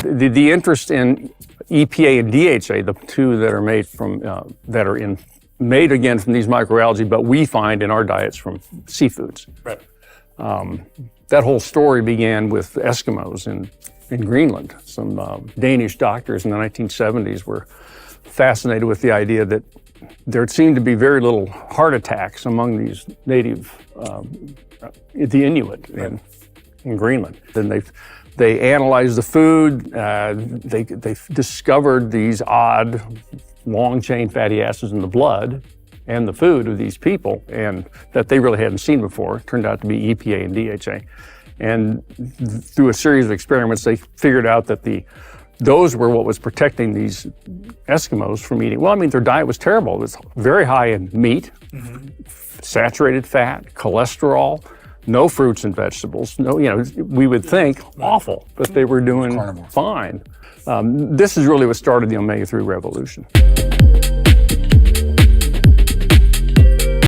The interest in EPA and DHA, the two that are made from made again from these microalgae, but we find in our diets from seafoods. Right. That whole story began with Eskimos in Greenland. Some Danish doctors in the 1970s were fascinated with the idea that there seemed to be very little heart attacks among these native, the Inuit in Greenland. Then they analyzed the food. They discovered these odd long-chain fatty acids in the blood and the food of these people, and that they really hadn't seen before. It turned out to be EPA and DHA. And through a series of experiments, they figured out that those were what was protecting these Eskimos from eating. Well, I mean, their diet was terrible. It was very high in meat, saturated fat, cholesterol, no fruits and vegetables. No, we would think awful, but they were doing fine. This is really what started the omega-3 revolution.